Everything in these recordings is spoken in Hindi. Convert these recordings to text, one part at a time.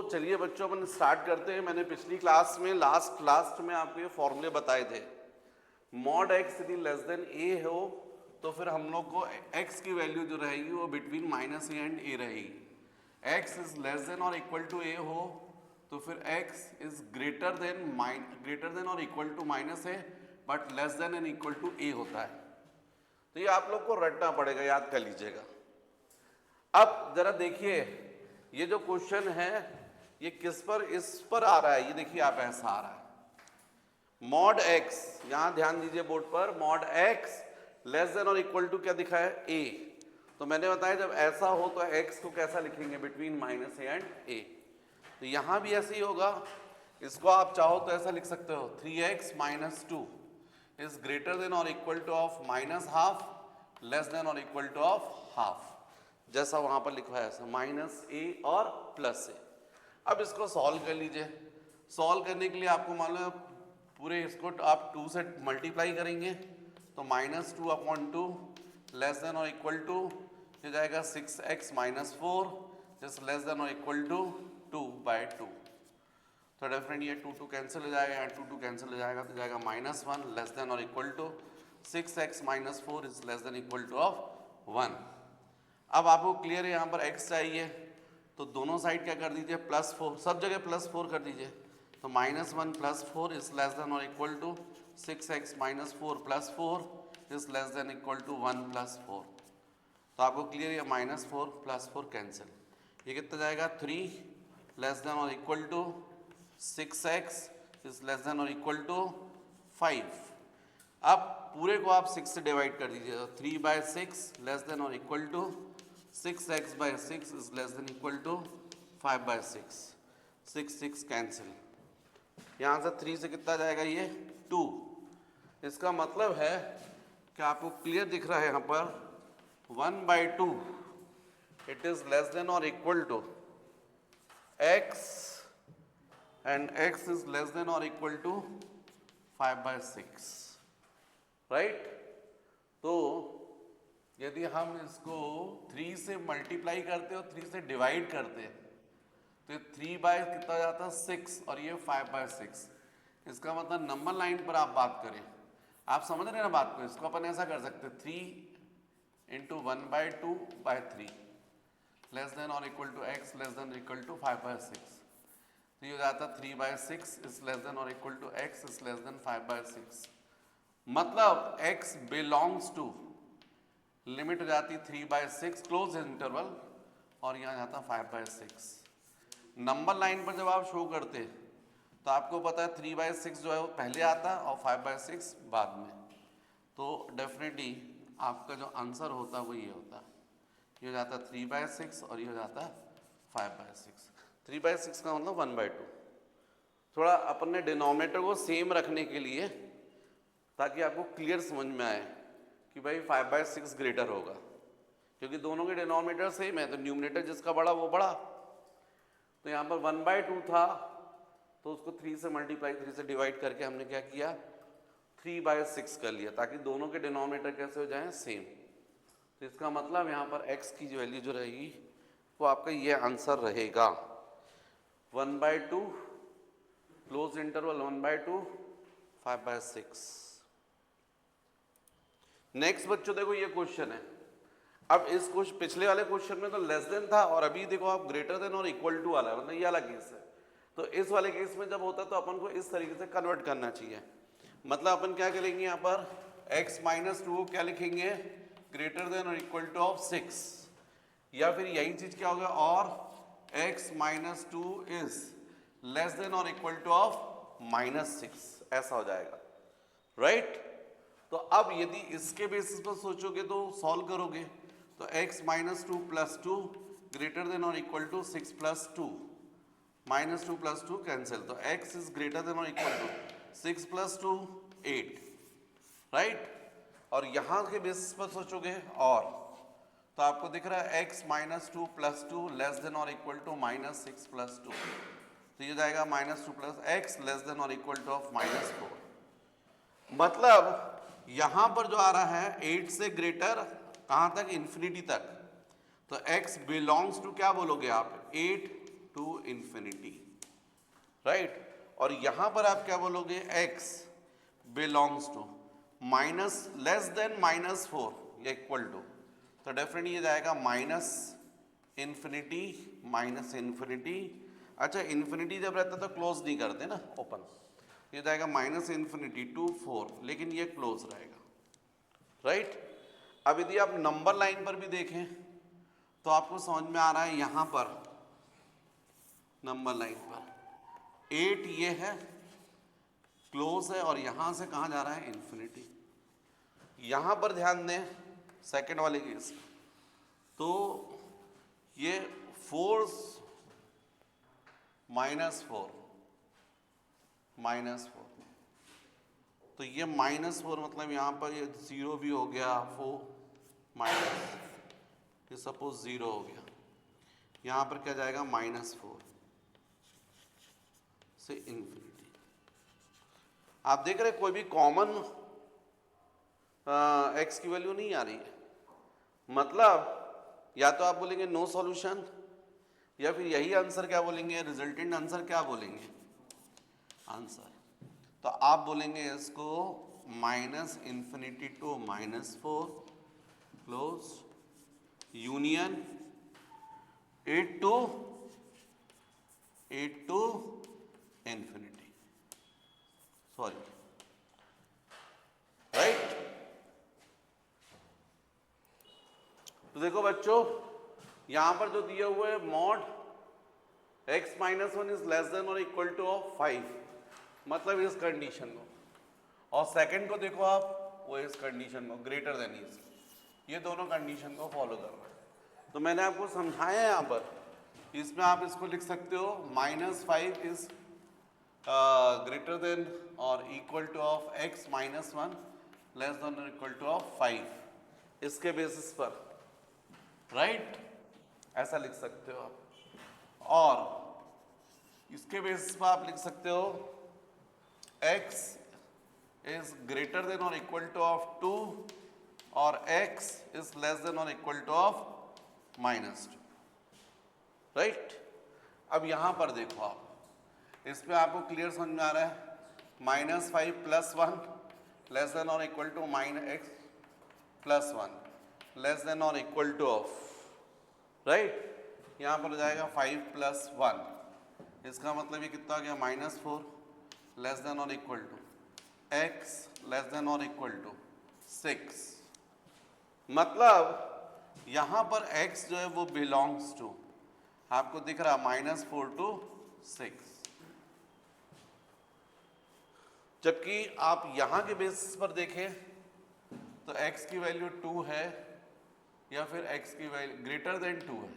चलिए बच्चों अपन स्टार्ट करते हैं। मैंने पिछली क्लास में लास्ट में आपको ये फॉर्मूले बताए थे। मॉड एक्स यदि लेस देन ए हो तो फिर हम लोग को एक्स की वैल्यू जो रहेगी वो between minus A and A रहेगी। एक्स इज लेस देन और इक्वल टू ए हो तो फिर एक्स इज ग्रेटर देन और equal to minus A but less than and equal to A होता है। तो ये आप लोग को रटना पड़ेगा, याद कर लीजिएगा। अब जरा देखिए ये जो क्वेश्चन है ये किस पर, इस पर आ रहा है। ये देखिए आप ऐसा आ रहा है मॉड एक्स, यहां ध्यान दीजिए बोर्ड पर, मॉड एक्स लेस देन और इक्वल टू क्या दिखा है ए। तो मैंने बताया जब ऐसा हो तो एक्स को कैसा लिखेंगे, बिटवीन माइनस ए एंड ए। तो यहां भी ऐसे ही होगा। इसको आप चाहो तो ऐसा लिख सकते हो 3x minus 2 is greater than और equal to of minus half less than और इक्वल टू ऑफ हाफ, जैसा वहां पर लिखा है माइनस ए और प्लस ए। अब इसको सॉल्व कर लीजिए। सॉल्व करने के लिए आपको मालूम है पूरे इसको आप 2 से मल्टीप्लाई करेंगे तो माइनस 2 अपॉन 2 लेस देन और इक्वल टू हो जाएगा 6x minus 4 is less than और इक्वल टू 2/2। तो डेफिनेटली ये 2 कैंसिल हो जाएगा, यहाँ 2 कैंसिल हो जाएगा तो जाएगा -1 लेस देन और equal to 6x minus 4 is less than equal to of 1। अब आपको क्लियर है यहाँ पर x चाहिए तो दोनों साइड क्या कर दीजिए +4, सब जगह +4 कर दीजिए। तो -1 + 4 इज लेस देन और equal to 6x minus 4 + 4 is less than equal to 1 + 4। तो आपको क्लियर है -4 + 4 कैंसिल, ये कितना जाएगा 3 लेस देन और equal to 6x is less than और इक्वल टू 5। अब पूरे को आप 6 से डिवाइड कर दीजिए। 3/6 लेस देन और equal to 6x/6 is less than equal to 5/6। 6 cancel, यहाँ से 3 से कितना जाएगा ये 2। इसका मतलब है कि आपको क्लियर दिख रहा है यहाँ पर 1/2 इट इज लेस देन और equal to x and x is less than और इक्वल टू 5/6, राइट। तो यदि हम इसको 3 से मल्टीप्लाई करते हो 3 से डिवाइड करते हैं तो ये 3 कितना जाता है 6 और ये 5/6। इसका मतलब नंबर लाइन पर आप बात करें, आप समझ रहे हैं ना बात को। इसको अपन ऐसा कर सकते हैं 3 × 1/2/3 लेस देन और equal to x less than equal to 5/6। तो ये हो जाता 3/6 इज लेस देन और equal to x is less than 5/6। मतलब x बिलोंग्स टू लिमिट हो जाती 3/6 क्लोज इंटरवल और यहाँ जाता 5/6। नंबर लाइन पर जब आप शो करते तो आपको पता है 3/6 जो है वो पहले आता है और 5/6 बाद में। तो डेफिनेटली आपका जो आंसर होता है वो ये होता है, ये हो जाता 3/6 और ये हो जाता 5/6। 3/6 का मतलब 1/2। थोड़ा अपन ने डिनोमिनेटर को सेम रखने के लिए ताकि आपको क्लियर समझ में आए कि भाई 5/6 ग्रेटर होगा, क्योंकि दोनों के डिनोमिनेटर सेम है तो न्यूमरेटर जिसका बड़ा वो बड़ा। तो यहाँ पर 1/2 था तो उसको 3 से मल्टीप्लाई 3 से डिवाइड करके हमने क्या किया 3/6 कर लिया ताकि दोनों के डिनोमिनेटर कैसे हो जाएं सेम। तो इसका मतलब यहाँ पर x की जो वैल्यू जो रहेगी वो आपका ये आंसर रहेगा 1/2 क्लोज इंटरवल 1/2 5/6। नेक्स्ट बच्चों देखो ये क्वेश्चन है। अब इस क्वेश्चन पिछले वाले क्वेश्चन में तो लेस देन था और अभी देखो आप ग्रेटर देन और इक्वल टू वाला है, मतलब ये वाला केस है। तो इस वाले केस में जब होता है तो अपन को इस तरीके से कन्वर्ट करना चाहिए। मतलब अपन क्या करेंगे यहाँ पर x माइनस 2 क्या लिखेंगे ग्रेटर देन और इक्वल टू ऑफ 6, या फिर यही चीज क्या होगा और x minus 2 is less than और इक्वल टू ऑफ -6, ऐसा हो जाएगा, राइट। तो अब यदि इसके बेसिस पर सोचोगे तो सॉल्व करोगे तो x minus 2 plus 2 greater than और equal to 6 plus 2, -2 plus 2 cancel, तो x इज ग्रेटर देन और इक्वल टू 6 प्लस 2 8, राइट। और यहाँ के बेसिस पर सोचोगे और तो आपको दिख रहा है x minus 2 plus 2 less than और इक्वल टू -6 प्लस 2, तो ये जाएगा -2 प्लस x लेस देन और इक्वल टू ऑफ -4। मतलब यहां पर जो आ रहा है 8 से ग्रेटर कहां तक, इन्फिनिटी तक। तो x बिलोंग्स टू क्या बोलोगे आप 8 टू इन्फिनिटी, राइट। और यहां पर आप क्या बोलोगे, x belongs to minus less than -4 या इक्वल टू, तो डेफिनेटली ये जाएगा माइनस इन्फिनिटी। अच्छा, इन्फिनिटी जब रहता है तो क्लोज नहीं करते ना, ओपन, ये जाएगा -इन्फिनिटी टू 4, लेकिन ये क्लोज रहेगा, राइट। अब यदि आप नंबर लाइन पर भी देखें तो आपको समझ में आ रहा है, यहां पर नंबर लाइन पर 8 ये है, क्लोज है, और यहां से कहां जा रहा है, इन्फिनिटी। यहां पर ध्यान दें सेकंड वाले केस, तो ये 4 -4 तो ये -4 मतलब यहां पर ये 0 भी हो गया, 4 माइनस, ये सपोज 0 हो गया, यहां पर क्या जाएगा, -4 से इन्फिनिटी। आप देख रहे कोई भी कॉमन एक्स की वैल्यू नहीं आ रही है, मतलब या तो आप बोलेंगे नो सॉल्यूशन, या फिर यही आंसर क्या बोलेंगे, रिजल्टेंट आंसर क्या बोलेंगे, आंसर। तो आप बोलेंगे इसको -minus infinity to -4 close union 8 to infinity, sorry, right. तो देखो बच्चों, यहां पर जो दिए हुए mod x -1 is less than और इक्वल टू ऑफ 5, मतलब इस कंडीशन को, और सेकंड को देखो आप, वो इस कंडीशन को ग्रेटर देन इज, ये दोनों कंडीशन को फॉलो कर रहा है। तो मैंने आपको समझाया यहां पर, इसमें आप इसको लिख सकते हो -5 इज ग्रेटर देन और equal to of x -1 less than और इक्वल टू ऑफ 5, इसके बेसिस पर, राइट, ऐसा लिख सकते हो आप। और इसके बेसिस पर आप लिख सकते हो x इज ग्रेटर देन और इक्वल टू ऑफ 2 और x इज लेस देन और इक्वल टू ऑफ -2, राइट। अब यहां पर देखो आप, इसमें आपको क्लियर समझ में आ रहा है, -5 + 1 लेस देन और equal to -x + 1 less than और इक्वल टू ऑफ, राइट। यहां पर हो जाएगा 5 + 1, इसका मतलब ये कितना आ गया, -4 लेस देन और equal to x less than और इक्वल टू 6, मतलब यहां पर x जो है वो बिलोंग्स टू, आपको दिख रहा -4 to 6, जबकि आप यहां के बेसिस पर देखें तो x की वैल्यू 2 है, या फिर x की वैल्यू ग्रेटर देन 2 है।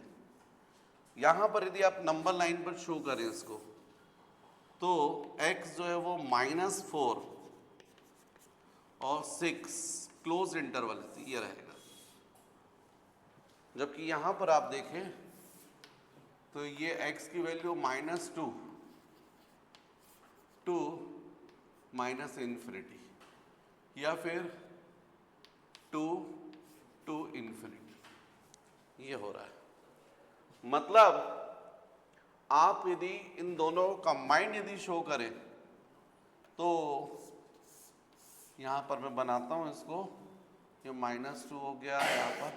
यहां पर यदि आप नंबर लाइन पर शो करें इसको, तो x जो है वो -4 और 6 क्लोज इंटरवल ये रहेगा, जबकि यहां पर आप देखें तो ये x की वैल्यू -2 टू -इन्फिनिटी, या फिर 2 टू इन्फिनिटी, ये हो रहा है। मतलब आप यदि इन दोनों कंबाइंड यदि शो करें, तो यहां पर मैं बनाता हूं इसको, ये -2 हो गया, यहां पर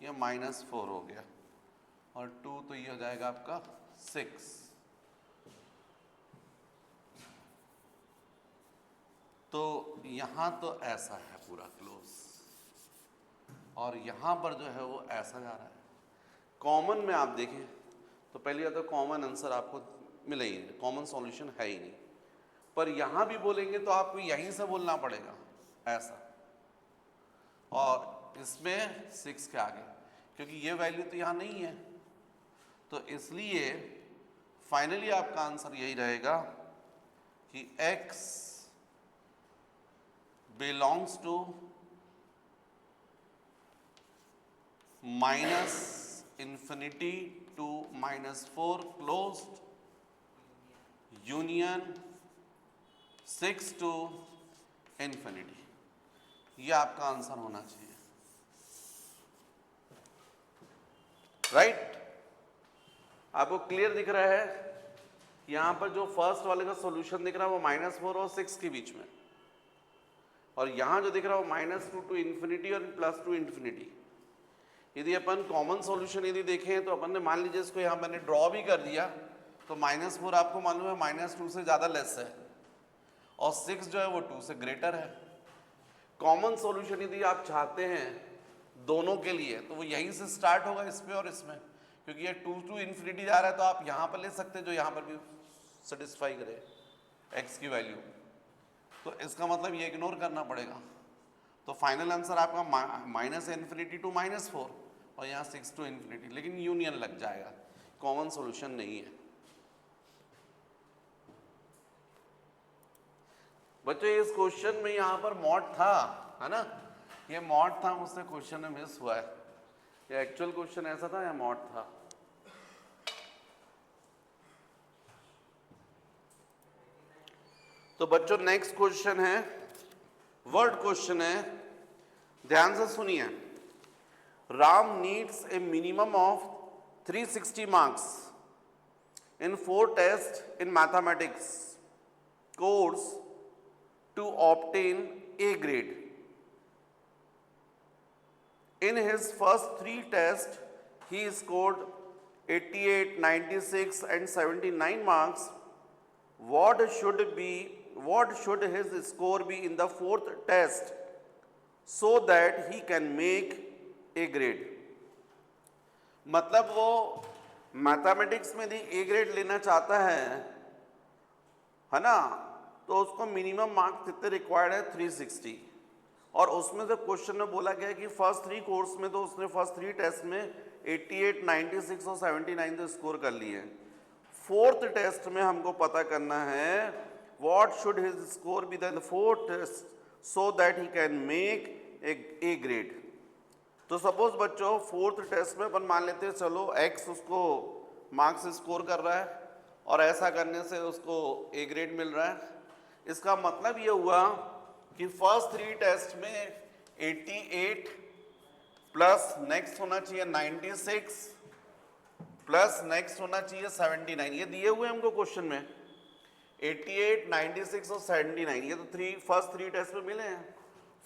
ये -4 हो गया, और 2 तो ये हो जाएगा आपका 6। तो यहां तो ऐसा है पूरा क्लोज, और यहां पर जो है वो ऐसा जा रहा है। कॉमन में आप देखें तो पहले तो कॉमन आंसर आपको मिले ही नहीं, कॉमन सॉल्यूशन है ही नहीं, पर यहां भी बोलेंगे तो आपको यहीं से बोलना पड़ेगा ऐसा, और इसमें 6 के आगे, क्योंकि ये वैल्यू तो यहां नहीं है, तो इसलिए फाइनली आपका आंसर यही रहेगा कि x belongs to -minus infinity to -4 closed union 6 to infinity, ये आपका आंसर होना चाहिए, राइट। आपको क्लियर दिख रहा है? यहाँ पर जो फर्स्ट वाले का सॉल्यूशन दिख रहा है वो -4 और 6 के बीच में, और यहाँ जो दिख रहा है वो -2 टू इन्फिनिटी और +2 इन्फिनिटी। यदि अपन कॉमन सॉल्यूशन यदि देखें तो अपन ने मान लीजिए इसको यहाँ मैंने ड्रॉ भी कर दिया, तो -4 आपको मालूम है -2 से ज़्यादा लेस है, और 6 जो है वो 2 से ग्रेटर है। कॉमन सॉल्यूशन यदि आप चाहते हैं दोनों के लिए तो वो यहीं से स्टार्ट होगा, इस पे और इसमें, क्योंकि ये 2 टू इन्फिनिटी जा रहा है, तो आप यहाँ पर ले सकते हैं जो यहाँ पर भी सेटिस्फाई करे x की वैल्यू, तो इसका मतलब ये इग्नोर करना पड़ेगा। तो फाइनल आंसर आपका -∞ टू -4 और यहाँ 6 टू इन्फिनिटी, लेकिन यूनियन लग जाएगा, कॉमन सॉल्यूशन नहीं है। बच्चों इस क्वेश्चन में यहाँ पर मॉड था, है ना, ये मॉड था, मुझसे क्वेश्चन में मिस हुआ है। ये एक्चुअल क्वेश्चन ऐसा था या मॉड था? तो बच्चों नेक्स्ट क्वेश्चन है, वर्ड क्वेश्चन है, ध्यान से सुनिए। Ram needs a minimum of 360 marks in 4 test in mathematics course to obtain A grade. In his first 3 tests, he scored 88, 96 and 79 marks. What should his score be in the 4th test so that he can make A grade? मतलब वो मैथमेटिक्स में यदि A ग्रेड लेना चाहता है ना, तो उसको मिनिमम मार्क्स कितने रिक्वायर्ड है? 360, और उसमें से क्वेश्चन में बोला गया है कि फर्स्ट 3 कोर्स में तो उसने फर्स्ट 3 टेस्ट में 88, 96 और 79 तो स्कोर कर लिए हैं। 4th टेस्ट में हमको पता करना है what should his score be the 4th test so that he can make a grade. तो सपोज बच्चों 4th टेस्ट में अपन मान लेते हैं चलो x उसको मार्क्स स्कोर कर रहा है, और ऐसा करने से उसको ए ग्रेड मिल रहा है। इसका मतलब ये हुआ कि फर्स्ट 3 टेस्ट में 88 प्लस नेक्स्ट होना चाहिए 96 प्लस नेक्स्ट होना चाहिए 79, ये दिए हुए हमको क्वेश्चन में 88, 96 और 79, ये तो फर्स्ट 3 टेस्ट में मिले हैं।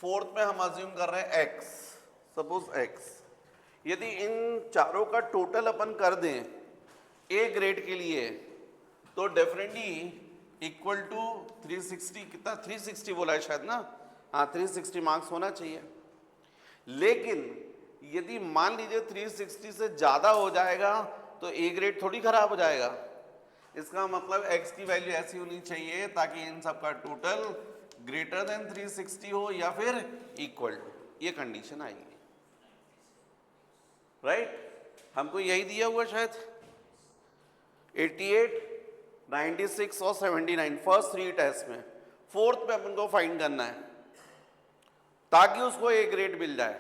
4th में हम अज्यूम कर रहे हैं x, सपोज x, यदि इन चारों का टोटल अपन कर दें ए ग्रेड के लिए तो डेफिनेटली इक्वल टू 360, कितना 360 बोला है शायद ना, हाँ 360 मार्क्स होना चाहिए। लेकिन यदि मान लीजिए 360 से ज़्यादा हो जाएगा तो ए ग्रेड थोड़ी खराब हो जाएगा। इसका मतलब x की वैल्यू ऐसी होनी चाहिए ताकि इन सब का टोटल ग्रेटर देन 360 हो या फिर इक्वल टू, ये कंडीशन आएगी, राइट? हमको यही दिया हुआ शायद 88, 96 और 79 फर्स्ट 3 टेस्ट में। 4th पे अपन को फाइंड करना है ताकि उसको ए ग्रेड मिल जाए,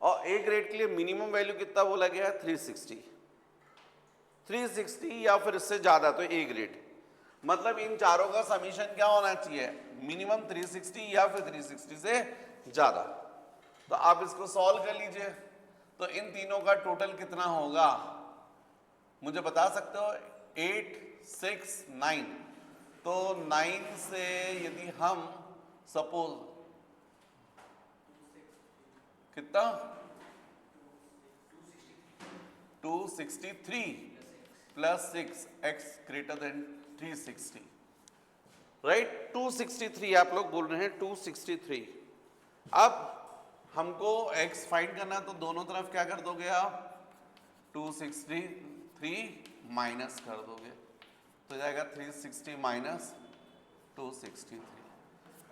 और ए ग्रेड के लिए मिनिमम वैल्यू कितना बोला गया है? 360 या फिर इससे ज़्यादा तो ए ग्रेड। मतलब इन चारों का समीशन क्या होना चाहिए? मिनिमम 360 या फिर 360 से ज़्यादा। तो आप इसको सॉल्व कर लीजिए, तो इन तीनों का टोटल कितना होगा मुझे बता सकते हो? 8, 6, 9। तो 9 से यदि हम सपोज कितना 263 plus 6 x greater than 360, right? 263 आप लोग बोल रहे हैं 263। अब हमको x फाइंड करना है तो दोनों तरफ क्या कर दोगे आप? 263 माइनस कर दोगे तो जाएगा 360 माइनस 263,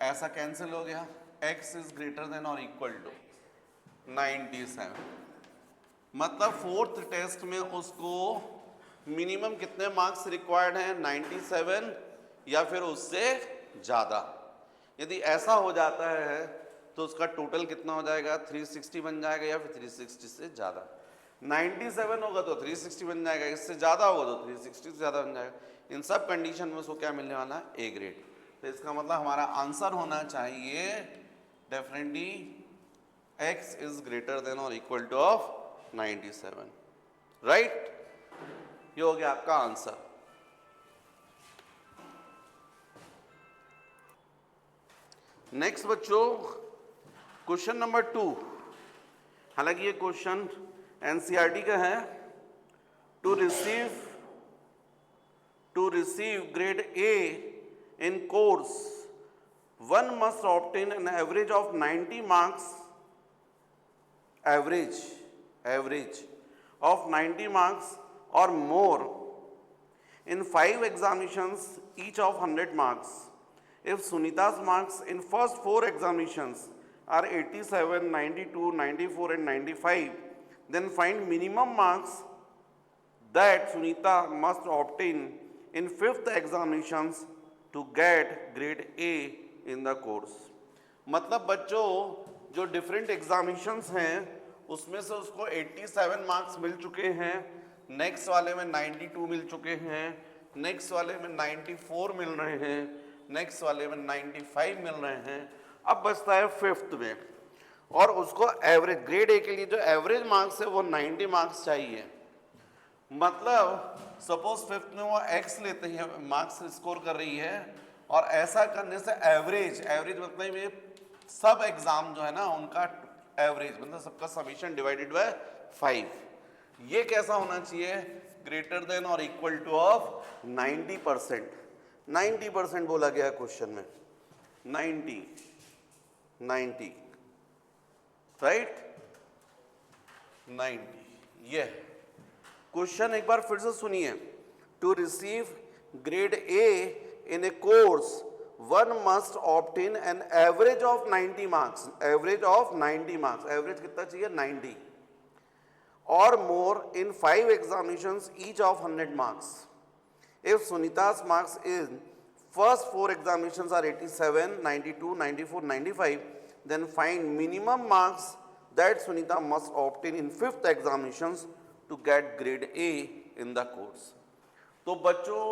ऐसा कैंसिल हो गया। x इज ग्रेटर देन और इक्वल टू 97। मतलब 4th टेस्ट में उसको मिनिमम कितने मार्क्स रिक्वायर्ड हैं? 97 या फिर उससे ज़्यादा। यदि ऐसा हो जाता है तो उसका टोटल कितना हो जाएगा? 360 बन जाएगा या फिर 360 से ज़्यादा। 97 होगा तो 360 बन जाएगा, इससे ज़्यादा होगा तो 360 से ज़्यादा बन जाएगा। इन सब कंडीशन में उसको क्या मिलने वाला है? A grade. तो इसका मतलब हमारा आंसर होना चाहिए definitely x is greater than और इक्वल टू ऑफ 97, राइट? ये हो गया आपका आंसर। नेक्स्ट बच्चों, क्वेश्चन नंबर 2। हालांकि ये क्वेश्चन एनसीईआरटी का है। To receive grade A in course one must obtain an average of 90 marks, average of 90 marks or more in 5 examinations each of 100 marks. If Sunita's marks in first 4 examinations are 87, 92, 94 and 95, then find minimum marks that Sunita must obtain in 5th examinations to get grade A in the course. मतलब बच्चों जो डिफरेंट एग्जामिनेशंस हैं उसमें से उसको 87 मार्क्स मिल चुके हैं, नेक्स्ट वाले में 92 मिल चुके हैं, नेक्स्ट वाले में 94 मिल रहे हैं, नेक्स्ट वाले में 95 मिल रहे हैं। अब बचता है 5th में, और उसको एवरेज ग्रेड ए के लिए जो एवरेज मार्क्स है वो 90 मार्क्स चाहिए। मतलब सपोज 5th में वो एक्स लेते हैं मार्क्स स्कोर कर रही है, और ऐसा करने से एवरेज मतलब ये सब एग्जाम जो है ना उनका एवरेज मतलब सबका समीशन डिवाइडेड बाय 5, ये कैसा होना चाहिए? ग्रेटर देन और इक्वल टू ऑफ 90%। 90% बोला गया क्वेश्चन में, 90 राइट, 90। ये क्वेश्चन एक बार फिर से सुनिए। To receive grade A in a course one must obtain an average of 90 marks, average कितना चाहिए? 90 or more in 5 examinations each of 100 marks. If Sunita's marks in first 4 examinations are 87, 92, 94, 95, then find minimum marks that Sunita must obtain in 5th examinations to get grade A in the course. तो बच्चों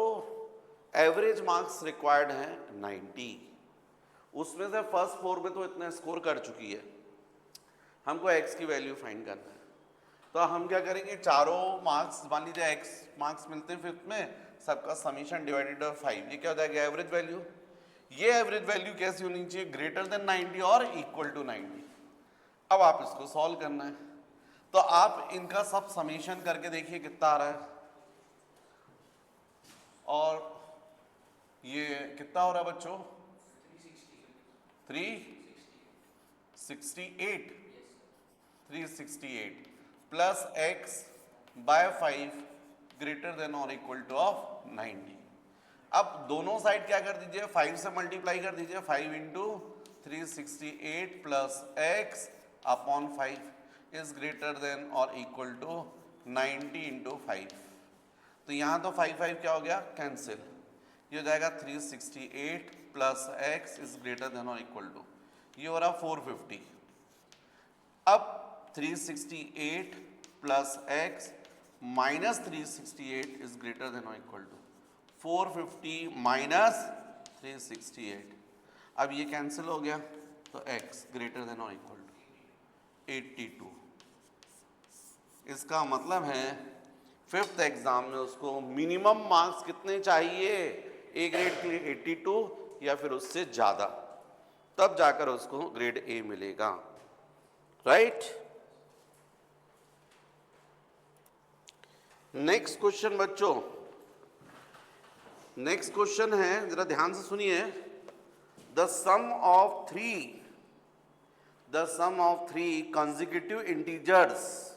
एवरेज मार्क्स रिक्वायर्ड हैं 90, उसमें से फर्स्ट 4 में तो इतना स्कोर कर चुकी है, हमको एक्स की वैल्यू फाइंड करना है। तो हम क्या करेंगे, चारों मार्क्स मान लीजिए एक्स मार्क्स मिलते हैं 5th में, सबका समीशन डिवाइडेड बाय 5, ये क्या हो जाएगा? Average value. ये एवरेज वैल्यू कैसी होनी चाहिए? ग्रेटर देन 90 और इक्वल टू 90। अब आप इसको सॉल्व करना है, तो आप इनका सब समीशन करके देखिए कितना आ रहा है, और ये कितना हो रहा है बच्चों? 368 plus x by 5 greater than और इक्वल टू ऑफ 90। अब दोनों साइड क्या कर दीजिए? 5 से मल्टीप्लाई कर दीजिए। 5 into 368 plus x upon 5 is greater than और इक्वल टू 90 इंटू 5। तो यहाँ तो 5 क्या हो गया? कैंसिल। ये हो जाएगा 368 plus x is greater than और इक्वल टू, ये हो रहा 450। अब 368 plus x minus 368 is greater than और इक्वल टू 450 माइनस 368। अब ये कैंसिल हो गया, तो एक्स ग्रेटर देन और इक्वल टू 82। इसका मतलब है 5th एग्जाम में उसको मिनिमम मार्क्स कितने चाहिए? ए ग्रेड के लिए 82 या फिर उससे ज्यादा, तब जाकर उसको ग्रेड ए मिलेगा, राइट। नेक्स्ट क्वेश्चन बच्चों, नेक्स्ट क्वेश्चन है, जरा ध्यान से सुनिए। The sum of three consecutive integers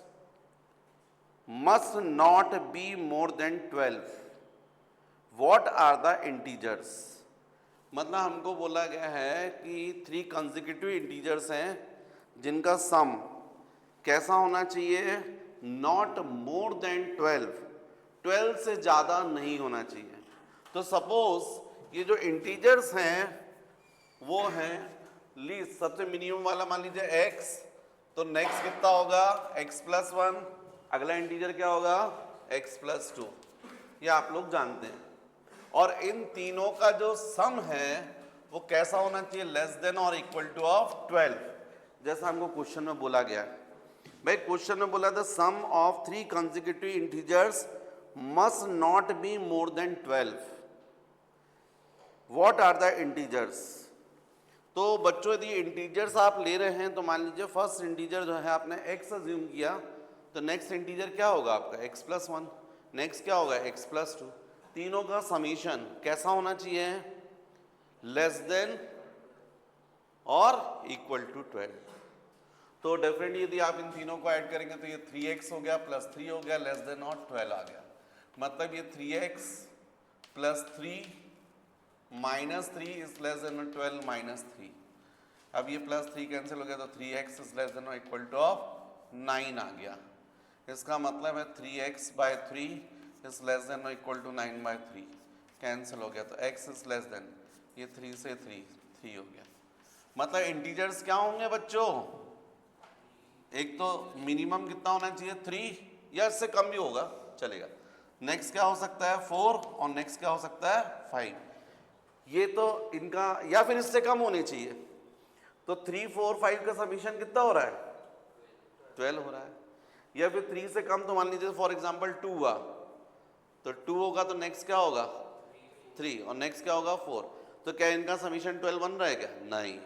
must not be more than 12. What are the integers? मतलब हमको बोला गया है कि 3 consecutive integers हैं जिनका सम कैसा होना चाहिए? Not more than 12, 12 से ज़्यादा नहीं होना चाहिए। तो सपोज ये जो इंटीजर्स हैं वो हैं लीस्ट, सबसे मिनिमम वाला मान लीजिए x, तो नेक्स्ट कितना होगा? x प्लस 1, अगला इंटीजर क्या होगा? x प्लस 2, ये आप लोग जानते हैं। और इन तीनों का जो सम है वो कैसा होना चाहिए? लेस देन और इक्वल टू ऑफ 12, जैसा हमको क्वेश्चन में बोला गया है। भाई क्वेश्चन में बोला था सम of 3 consecutive integers must not be more than 12. What are the integers? तो बच्चों यदि इंटीजर्स आप ले रहे हैं तो मान लीजिए फर्स्ट इंटीजर जो है आपने x अज्यूम किया, तो नेक्स्ट इंटीजर क्या होगा आपका x+1, नेक्स्ट क्या होगा x+2। तीनों का समीशन कैसा होना चाहिए, लेस देन और इक्वल टू 12। तो डेफिनेटली यदि आप इन तीनों को ऐड करेंगे तो ये 3x हो गया प्लस 3 हो गया, लेस देन और 12 आ गया। मतलब ये 3x plus 3 minus 3 is less then 12 minus 3। अब ये प्लस 3 कैंसिल हो गया तो 3x इज लेस देन और इक्वल टू ऑफ 9 आ गया। इसका मतलब है 3x/3 इज लेस देन और इक्वल टू 9/3 कैंसिल हो गया, तो x इज लेस देन, ये 3 से 3 हो गया। मतलब इंटीजर्स क्या होंगे बच्चों, एक तो मिनिमम कितना होना चाहिए 3 या इससे कम भी होगा चलेगा, नेक्स्ट क्या हो सकता है 4 और नेक्स्ट क्या हो सकता है 5, ये तो इनका, या फिर इससे कम होने चाहिए। तो 3 4 5 का समीशन कितना हो रहा है 12 हो रहा है, या फिर 3 से कम तो मान लीजिए फॉर एग्जांपल 2 हुआ, तो 2 होगा तो नेक्स्ट क्या होगा 3 और नेक्स्ट क्या होगा 4, तो क्या इनका समीशन 12 बन रहा है क्या, नहीं।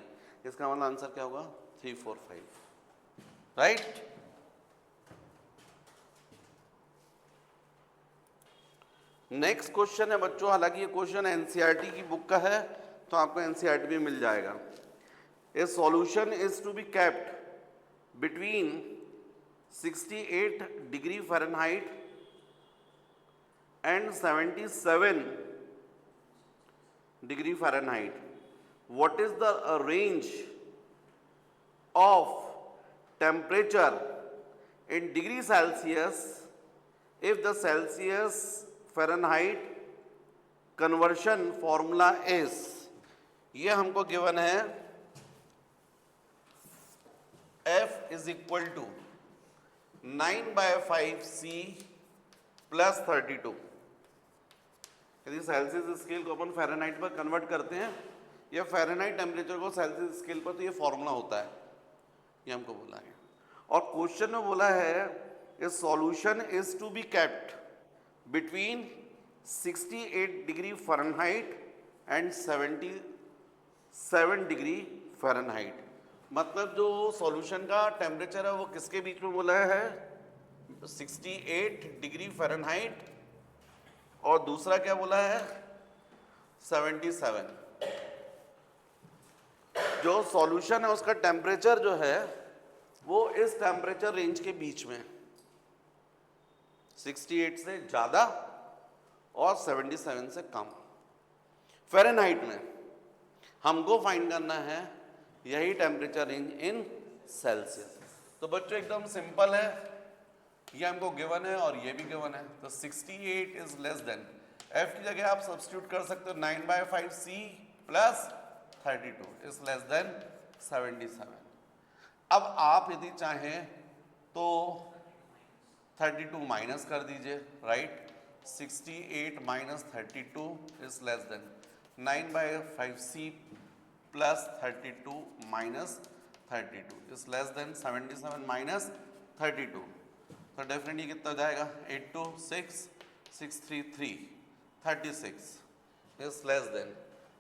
इसका मतलब आंसर क्या होगा 3 4 5, राइट। नेक्स्ट क्वेश्चन है बच्चों, हालांकि ये क्वेश्चन एनसीईआरटी की बुक का है तो आपको एनसीईआरटी भी मिल जाएगा। A solution is to be kept between 68 degree Fahrenheit and 77 degree Fahrenheit. What is the range of temperature in degree Celsius if the Celsius Fahrenheit conversion formula is, ये हमको गिवन है F is equal to 9/5C plus 32। यदि सेल्सियस स्केल को अपन फ़ारेनहाइट पर कन्वर्ट करते हैं या फ़ारेनहाइट टेम्परेचर को सेल्सियस स्केल पर, तो ये फॉर्मूला होता है, ये हमको बोला है। और क्वेश्चन में बोला है a solution is to be kept between 68 degree Fahrenheit and 77 degree Fahrenheit. मतलब जो सॉल्यूशन का टेम्परेचर है वो किसके बीच में बोला है 68 डिग्री फ़ारेनहाइट और दूसरा क्या बोला है 77। जो सॉल्यूशन है उसका टेम्परेचर जो है वो इस टेम्परेचर रेंज के बीच में, 68 से ज़्यादा और 77 से कम। फ़ारेनहाइट में हमको फाइंड करना है यही टेम्परेचर रेंज इन सेल्सियस। तो बच्चों एकदम सिंपल है, ये हमको गिवन है और ये भी गिवन है। तो 68 इज लेस देन, F की जगह आप सब्स्टिट्यूट कर सकते हो 9/5C plus 32 is less then 77। अब आप यदि चाहें तो 32 माइनस कर दीजिए, right. 68 minus 32 is less then 9/5C plus 32 minus 32 is less then 77 minus 32। तो डेफिनेटली कितना हो जाएगा 8 2 6 6 3 3 36 इज लेस देन,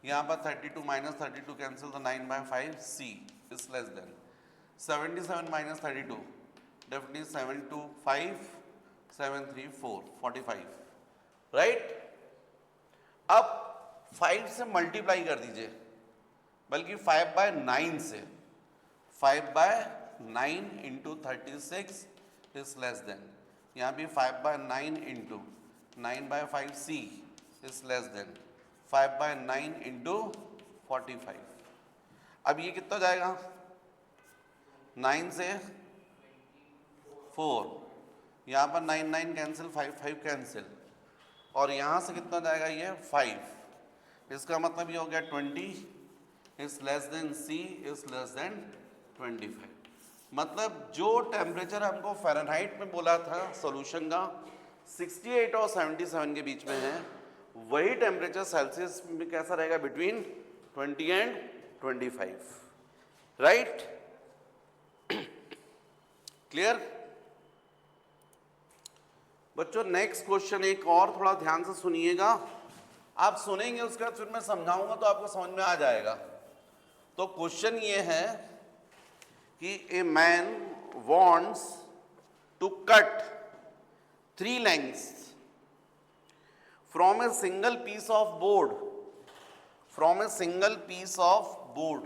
यहाँ पर 32 माइनस 32 कैंसिल, तो 9/5C is less then 77 minus 32 definitely 7 2 5 7 3 4 45, right. अब 5 से मल्टीप्लाई कर दीजिए, बल्कि 5/9 से, 5/9 इंटू 36 इज लेस देन, यहाँ भी 5/9 into 9/5C is less then 5/9 into 45। अब ये कितना जाएगा 9 से 4, यहाँ पर 9 9 कैंसिल 5 5 कैंसिल, और यहाँ से कितना जाएगा ये 5। इसका मतलब ये हो गया 20 is less then C is less then 25। मतलब जो टेम्परेचर हमको फ़ारेनहाइट में बोला था सॉल्यूशन का 68 और 77 के बीच में है, वही टेम्परेचर सेल्सियस में कैसा रहेगा बिटवीन 20 एंड 25, राइट। क्लियर। बच्चों नेक्स्ट क्वेश्चन एक और थोड़ा ध्यान से सुनिएगा, आप सुनेंगे उसके बाद फिर मैं समझाऊंगा तो आपको समझ में आ जाएगा। तो क्वेश्चन ये है कि a man wants to cut 3 lengths from a single piece of board, from a single piece of board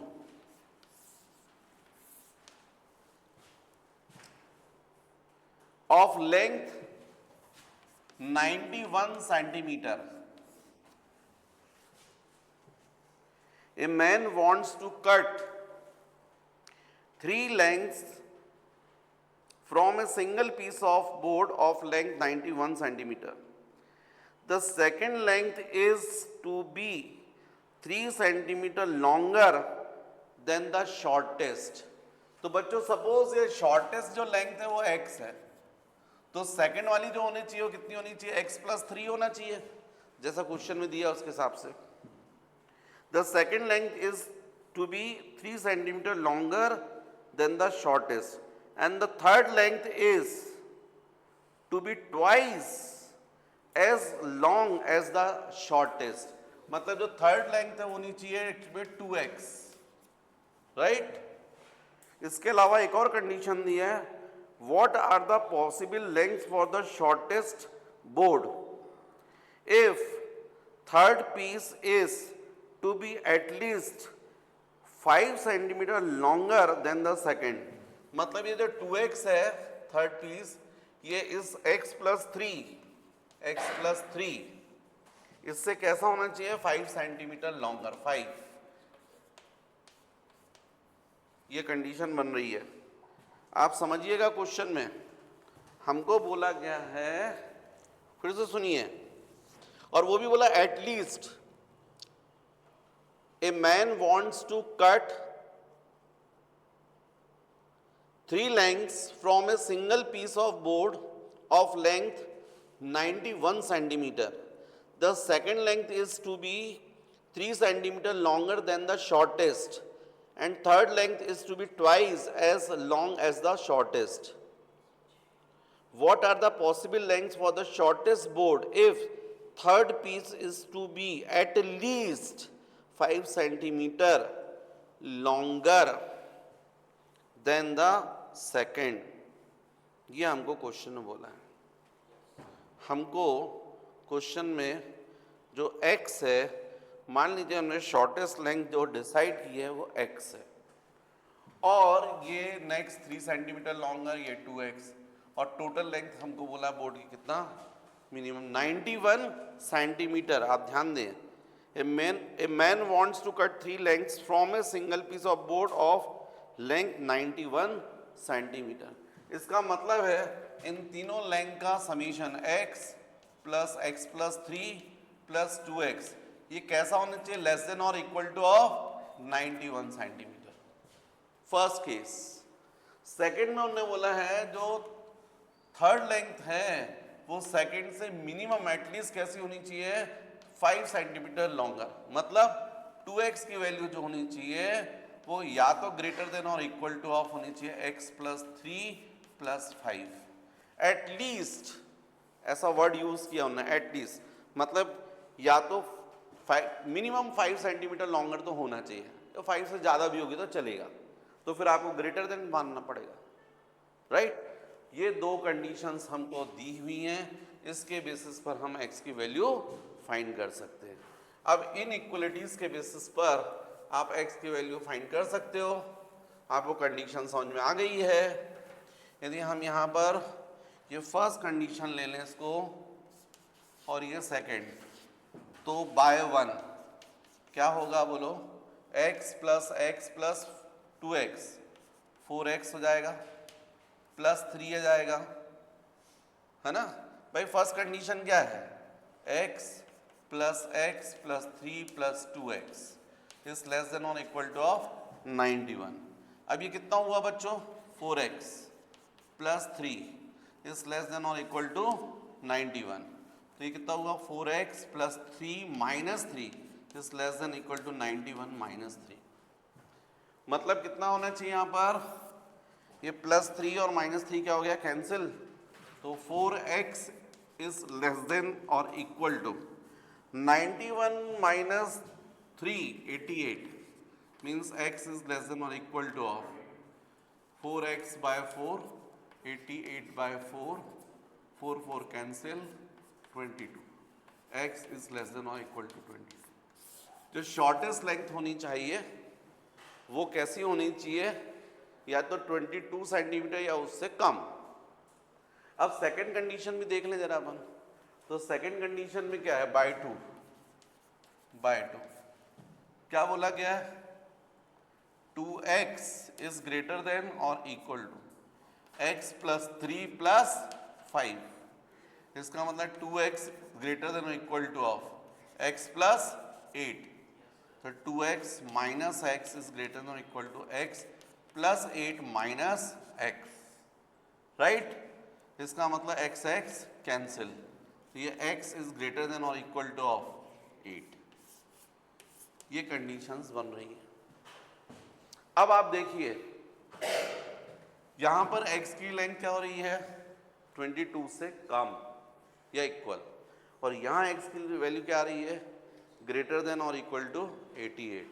of length 91 centimeter. A man wants to cut 3 lengths from a single piece of board of length 91 centimeter. The second length is to be 3 centimeter longer than the shortest. तो बच्चों सपोज ये शॉर्टेस्ट जो लेंथ है वो x है, तो सेकंड वाली जो होनी चाहिए वो कितनी होनी चाहिए, x + 3 होना चाहिए, जैसा क्वेश्चन में दिया उसके हिसाब से। The second length is to be 3 centimeter longer than the shortest, and the third length is to be twice as long as the shortest. मतलब जो थर्ड लेंथ है वो होनी चाहिए इट बी 2x, राइट। इसके अलावा एक और कंडीशन दी है, what are the possible lengths for the shortest board if third piece is to be at least 5 centimeter longer than the second. मतलब ये जो 2x है थर्ड पीस, ये इस x + 3 इससे कैसा होना चाहिए, 5 सेंटीमीटर लॉन्गर, 5। ये कंडीशन बन रही है, आप समझिएगा। क्वेश्चन में हमको बोला गया है, फिर से सुनिए, और वो भी बोला at least a man wants to cut 3 lengths from a single piece of board of length 91 centimeter. The second length is to be 3 centimeter longer than the shortest, and third length is to be twice as long as the shortest. What are the possible lengths for the shortest board if third piece is to be at least 5 centimeter longer than the second? ये हमको क्वेश्चन में बोला है। हमको क्वेश्चन में जो x है, मान लीजिए हमने शॉर्टेस्ट लेंथ जो डिसाइड की है वो x है, और ये नेक्स्ट 3 सेंटीमीटर लॉन्गर, ये 2x, और टोटल लेंथ हमको बोला बोर्ड की कितना, मिनिमम 91 सेंटीमीटर। आप ध्यान दें, a man wants to cut 3 lengths from a single piece of board of length 91 centimetre. इसका मतलब है इन तीनों लेंथ का समीशन x + 3 + 2x, ये कैसा होना चाहिए, लेस देन और equal to of 91 centimetre, first case. Second में उन्होंने बोला है जो थर्ड लेंथ है वो सेकंड से मिनिमम एटलीस्ट कैसी होनी चाहिए, 5 सेंटीमीटर लॉन्गर। मतलब 2x की वैल्यू जो होनी चाहिए वो या तो ग्रेटर देन और इक्वल टू ऑफ होनी चाहिए x + 3 + 5। एटलीस्ट ऐसा वर्ड यूज किया उन्होंने, एटलीस्ट, मतलब या तो मिनिमम 5 सेंटीमीटर लॉन्गर तो होना चाहिए, तो 5 से ज़्यादा भी होगी तो चलेगा, तो फिर आपको ग्रेटर देन मानना पड़ेगा, राइट। ये दो कंडीशंस हमको दी हुई हैं, इसके बेसिस पर हम x की वैल्यू फाइंड कर सकते हैं। अब इन इक्वलिटीज़ के बेसिस पर आप x की वैल्यू फाइंड कर सकते हो, आपको कंडीशन समझ में आ गई है। यदि हम यहाँ पर ये फर्स्ट कंडीशन ले लें इसको, और ये सेकंड, तो बाय 1 क्या होगा बोलो, x + 2x 4x हो जाएगा, +3 आ जाएगा, है ना भाई। फर्स्ट कंडीशन क्या है, x + 3 + 2x is less than और इक्वल टू ऑफ 91। अब ये कितना हुआ बच्चों, 4x + 3 इज लेस देन और इक्वल टू 91, तो ये कितना हुआ, 4x + 3 - 3 is less than equal to 91 - 3। मतलब कितना होना चाहिए यहाँ पर, ये +3 और -3 क्या हो गया, कैंसिल, तो 4x इज लेस देन और equal to 91 minus 3 88 means x is less than or equal to of 4x by 4 88 by 4 4 4 cancel 22 x is less than or equal to 22। जो शॉर्टेस्ट लेंथ होनी चाहिए वो कैसी होनी चाहिए, या तो 22 सेंटीमीटर या उससे कम। अब सेकंड कंडीशन भी देख लें जरा अपन। तो सेकंड कंडीशन में क्या है, बाय टू क्या बोला गया है, 2x इज ग्रेटर देन और equal to x plus 3 plus 5। इसका मतलब 2x ग्रेटर देन और equal to of x plus 8। तो 2x minus x is greater than और equal to x plus 8 minus x, right. इसका मतलब x कैंसिल, तो ये x इज ग्रेटर देन और इक्वल टू ऑफ 8। ये कंडीशंस बन रही है। अब आप देखिए यहां पर x की लेंथ क्या हो रही है, 22 से कम या इक्वल, और यहां x की वैल्यू क्या आ रही है, ग्रेटर देन और इक्वल टू 88।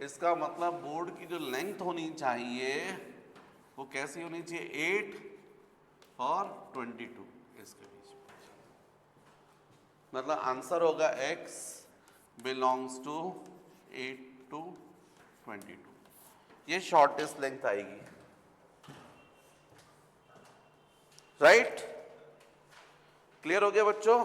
इसका मतलब बोर्ड की जो लेंथ होनी चाहिए वो कैसी होनी चाहिए, 8 और 22 इसके बीच में। मतलब आंसर होगा x बिलोंग्स टू 8 to 22। ये शॉर्टेस्ट लेंथ आएगी, राइट। क्लियर हो गया बच्चों।